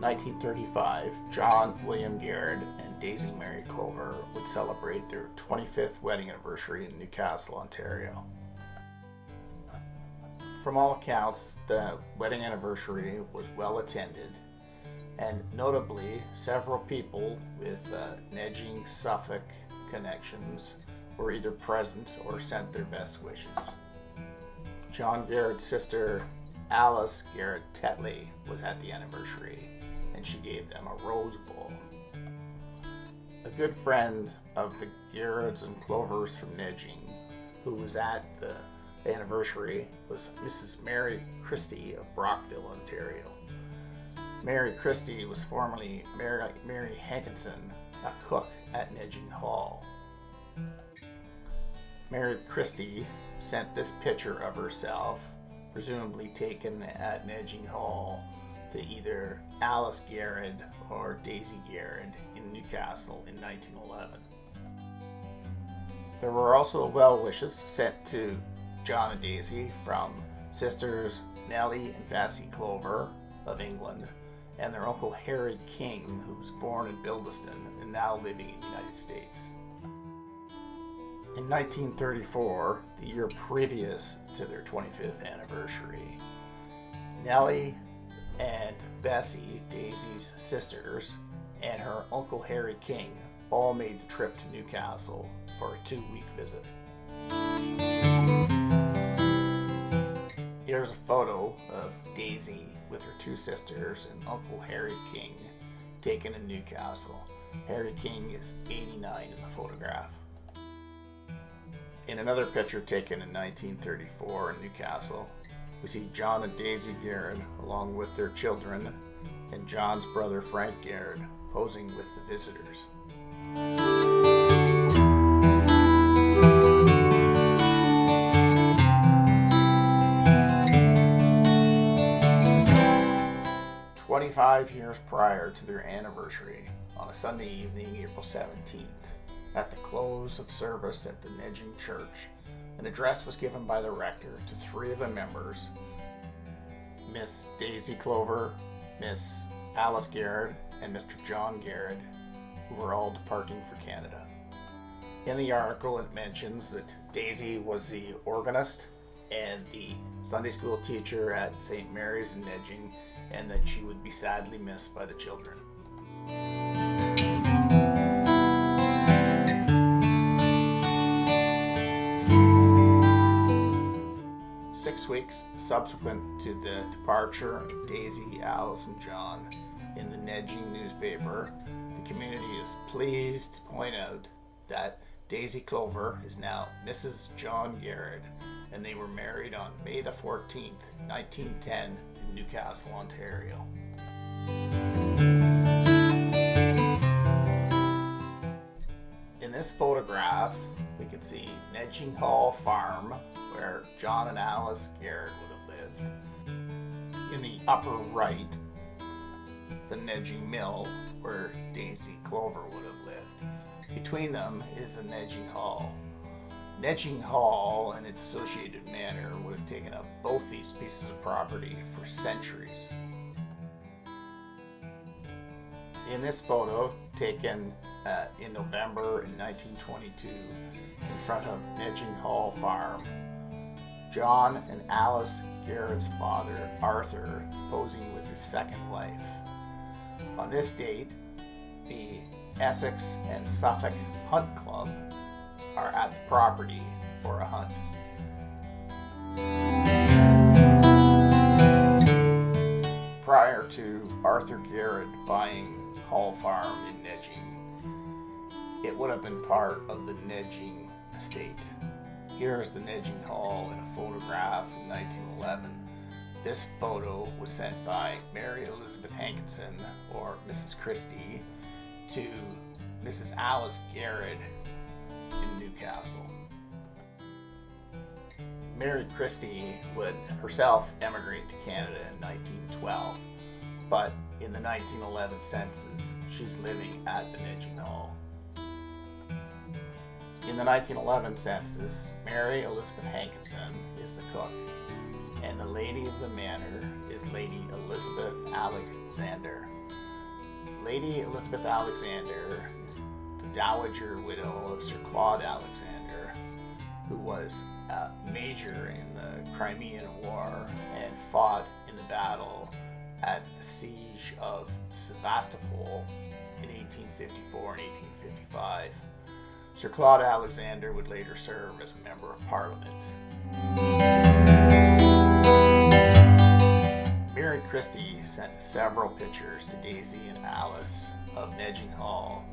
1935, John William Garrod and Daisy Mary Clover would celebrate their 25th wedding anniversary in Newcastle, Ontario. From all accounts, the wedding anniversary was well attended, and notably, several people with Nedging Suffolk connections were either present or sent their best wishes. John Garrod's sister, Alice Garrod Tetley, was at the anniversary, and she gave them a rose bowl. A good friend of the Garrods and Clovers from Nedging, who was at the anniversary, was Mrs. Mary Christie of Brockville, Ontario. Mary Christie was formerly Mary Hankinson, a cook at Nedging Hall. Mary Christie sent this picture of herself, presumably taken at Nedging Hall, to either Alice Garrod or Daisy Garrod in Newcastle in 1911. There were also well wishes sent to John and Daisy from sisters Nellie and Bessie Clover of England and their uncle Harry King, who was born in Bildeston and now living in the United States. In 1934, the year previous to their 25th anniversary, Nellie and Bessie, Daisy's sisters, and her uncle Harry King all made the trip to Newcastle for a 2-week visit. Here's a photo of Daisy with her 2 sisters and Uncle Harry King taken in Newcastle. Harry King is 89 in the photograph. In another picture taken in 1934 in Newcastle, we see John and Daisy Garrod along with their children and John's brother Frank Garrod posing with the visitors. "25 years prior to their anniversary, on a Sunday evening, April 17th, at the close of service at the Nedging Church, an address was given by the rector to 3 of the members, Miss Daisy Clover, Miss Alice Garrod, and Mr. John Garrod, who were all departing for Canada. In the article, it mentions that Daisy was the organist and the Sunday school teacher at St. Mary's in Nedging, and that she would be sadly missed by the children. 6 weeks subsequent to the departure of Daisy, Alice, and John in the Nedging newspaper, the community is pleased to point out that Daisy Clover is now Mrs. John Garrod, and they were married on May the 14th, 1910 in Newcastle, Ontario. In this photograph, we can see Nedging Hall Farm, where John and Alice Garrod would have lived. In the upper right, the Nedging Mill, where Daisy Clover would have lived. Between them is the Nedging Hall. Nedging Hall and its associated manor would have taken up both these pieces of property for centuries. In this photo, taken in November in 1922, in front of Nedging Hall Farm, John and Alice Garrod's father, Arthur, is posing with his second wife. On this date, the Essex and Suffolk Hunt Club are at the property for a hunt. Prior to Arthur Garrod buying Hall Farm in Nedging, it would have been part of the Nedging estate. Here is the Nedging Hall in a photograph in 1911. This photo was sent by Mary Elizabeth Hankinson, or Mrs. Christie, to Mrs. Alice Garrod in Newcastle. Mary Christie would herself emigrate to Canada in 1912, but in the 1911 census, she's living at the Nedging Hall. In the 1911 census, Mary Elizabeth Hankinson is the cook, and the lady of the manor is Lady Elizabeth Alexander. Lady Elizabeth Alexander is the dowager widow of Sir Claude Alexander, who was a major in the Crimean War and fought in the battle at the siege of Sevastopol in 1854 and 1855. Sir Claude Alexander would later serve as a member of Parliament. Mary Christie sent several pictures to Daisy and Alice of Nedging Hall.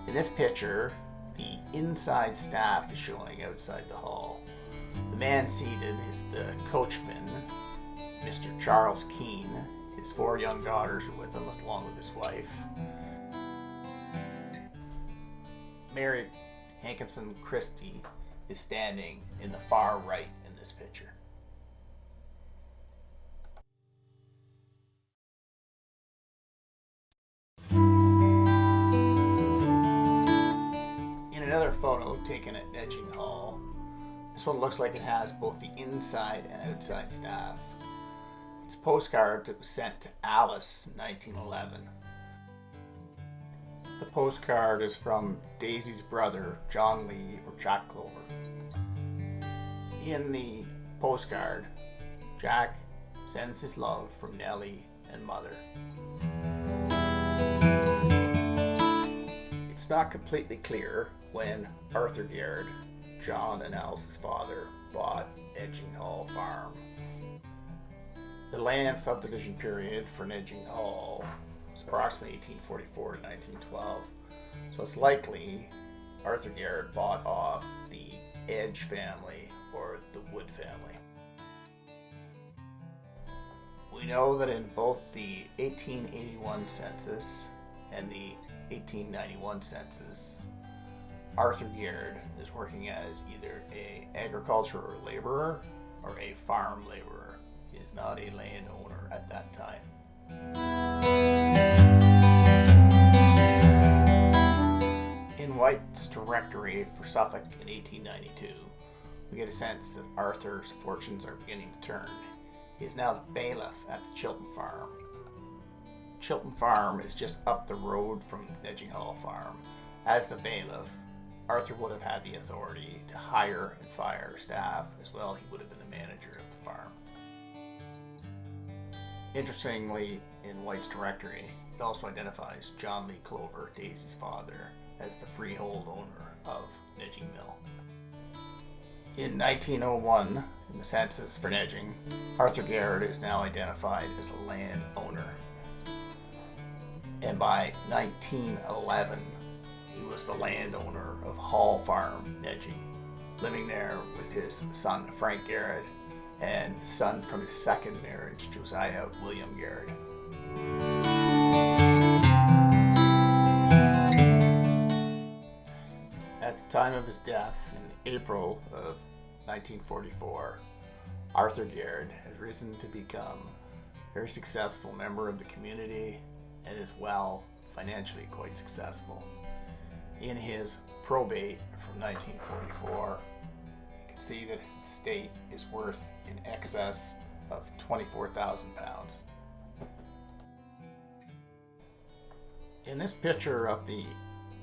In this picture, the inside staff is showing outside the hall. The man seated is the coachman, Mr. Charles Keene. His 4 young daughters are with him, along with his wife. Mary Hankinson Christie is standing in the far right in this picture. In another photo taken at Nedging Hall, this one looks like it has both the inside and outside staff. It's a postcard that was sent to Alice in 1911. The postcard is from Daisy's brother, John Lee, or Jack Clover. In the postcard, Jack sends his love from Nellie and Mother. It's not completely clear when Arthur Garrod, John and Alice's father, bought Nedging Hall Farm. The land subdivision period for Nedging Hall was approximately 1844 to 1912, so it's likely Arthur Garrod bought off the Edge family or the Wood family. We know that in both the 1881 census and the 1891 census, Arthur Garrod is working as either an agricultural laborer or a farm laborer. He is not a landowner at that time. In White's directory for Suffolk in 1892, we get a sense that Arthur's fortunes are beginning to turn. He is now the bailiff at the Chilton farm. Chilton farm is just up the road from Nedging Hall Farm. As the bailiff, Arthur would have had the authority to hire and fire staff, as well he would have been the manager of the farm. Interestingly, in White's directory, it also identifies John Lee Clover, Daisy's father, as the freehold owner of Nedging Mill. In 1901, in the census for Nedging, Arthur Garrod is now identified as a landowner. And by 1911, he was the landowner of Hall Farm Nedging, living there with his son Frank Garrod and son from his second marriage, Josiah William Garrod. At the time of his death in April of 1944, Arthur Garrod had risen to become a very successful member of the community and as well financially quite successful. In his probate from 1944, you can see that his estate is worth in excess of £24,000. In this picture of the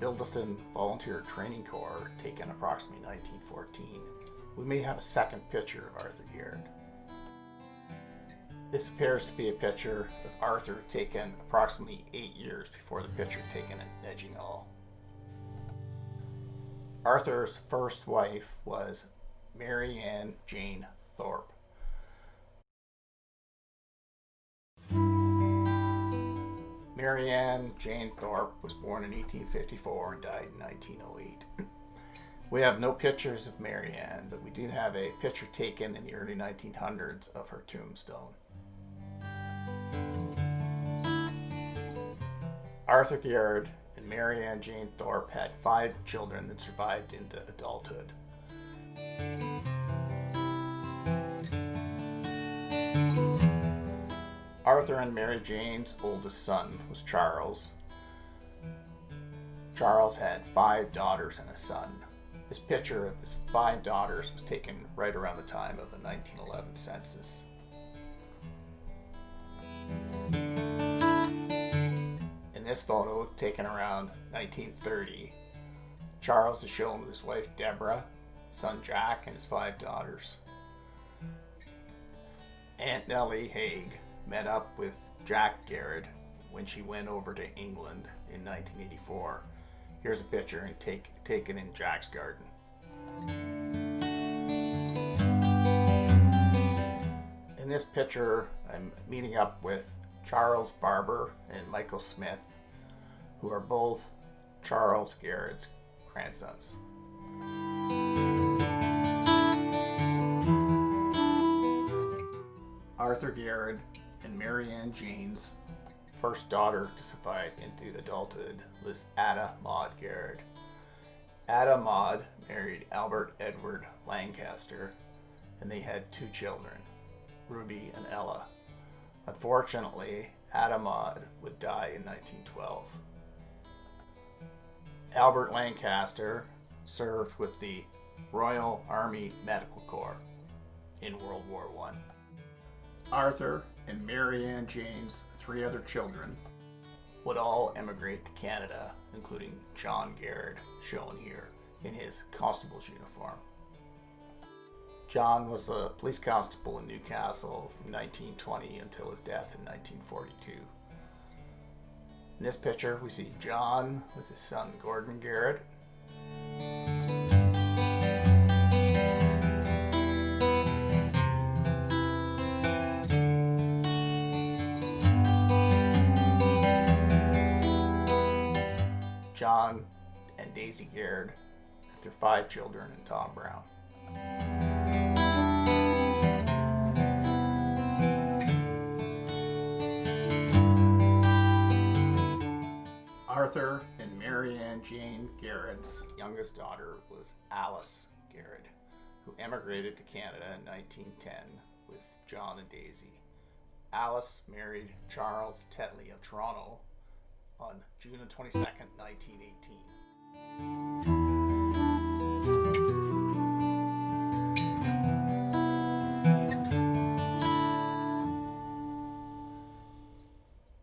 Bildeston Volunteer Training Corps, taken approximately 1914, we may have a second picture of Arthur Garrod. This appears to be a picture of Arthur taken approximately 8 years before the picture taken at Nedging Hall. Arthur's first wife was Mary Ann Jane Thorpe. Mary Ann Jane Thorpe was born in 1854 and died in 1908. We have no pictures of Mary Ann, but we do have a picture taken in the early 1900s of her tombstone. Arthur Garrod and Mary Ann Jane Thorpe had 5 children that survived into adulthood. Arthur and Mary Jane's oldest son was Charles. Charles had 5 daughters and a son. This picture of his 5 daughters was taken right around the time of the 1911 census. In this photo, taken around 1930, Charles is shown with his wife Deborah, son Jack, and his 5 daughters. Aunt Nellie Haig met up with Jack Garrod when she went over to England in 1984. Here's a picture taken in Jack's garden. In this picture, I'm meeting up with Charles Barber and Michael Smith, who are both Charles Garrod's grandsons. Arthur Garrod and Mary Ann Jane's first daughter to survive into adulthood was Ada Maud Garrod. Ada Maud married Albert Edward Lancaster, and they had 2 children, Ruby and Ella. Unfortunately, Ada Maud would die in 1912. Albert Lancaster served with the Royal Army Medical Corps in World War I. Arthur and Mary Ann Jane's 3 other children would all emigrate to Canada, including John Garrod, shown here in his constable's uniform. John was a police constable in Newcastle from 1920 until his death in 1942. In this picture, we see John with his son Gordon Garrod. John and Daisy Garrod with their 5 children and Tom Brown. Arthur and Mary Ann Jane Garrod's youngest daughter was Alice Garrod, who emigrated to Canada in 1910 with John and Daisy. Alice married Charles Tetley of Toronto on June 22nd, 1918.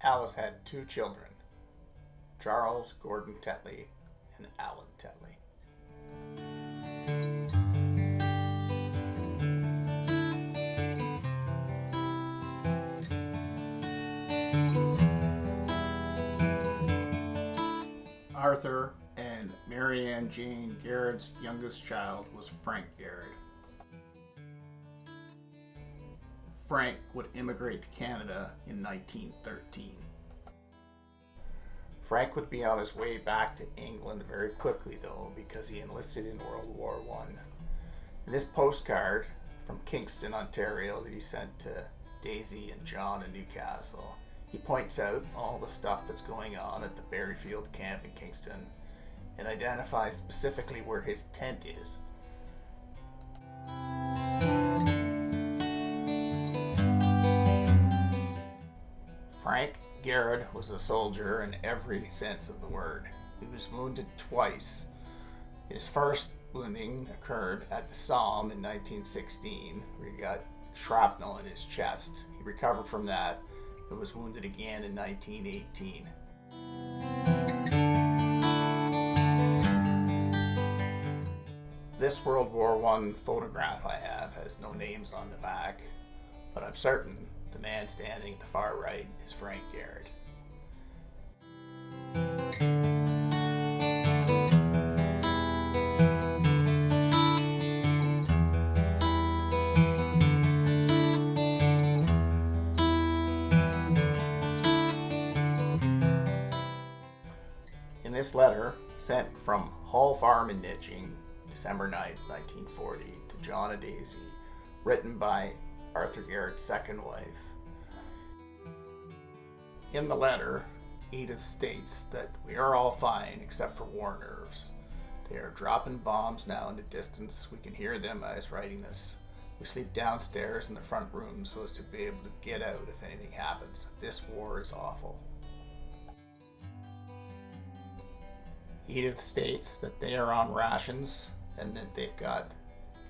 Alice had 2 children, Charles Gordon Tetley and Alan Tetley. Arthur and Mary Ann Jane Garrod's youngest child was Frank Garrod. Frank would immigrate to Canada in 1913. Frank would be on his way back to England very quickly, though, because he enlisted in World War I. In this postcard from Kingston, Ontario, that he sent to Daisy and John in Newcastle, he points out all the stuff that's going on at the Berryfield camp in Kingston and identifies specifically where his tent is. Frank Garrod was a soldier in every sense of the word. He was wounded twice. His first wounding occurred at the Somme in 1916, where he got shrapnel in his chest. He recovered from that and was wounded again in 1918. This World War I photograph I have has no names on the back, but I'm certain the man standing at the far right is Frank Garrod. In this letter, sent from Hall Farm in Nedging, December 9th, 1940, to John and Daisy, written by Arthur Garrod's second wife. In the letter, Edith states that we are all fine except for war nerves. They are dropping bombs now in the distance. We can hear them as writing this. We sleep downstairs in the front room so as to be able to get out if anything happens. This war is awful. Edith states that they are on rations and that they've got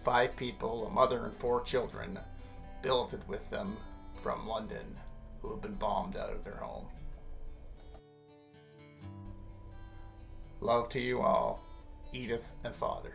5 people, a mother and 4 children, billeted with them from London, who have been bombed out of their home. Love to you all, Edith and Father.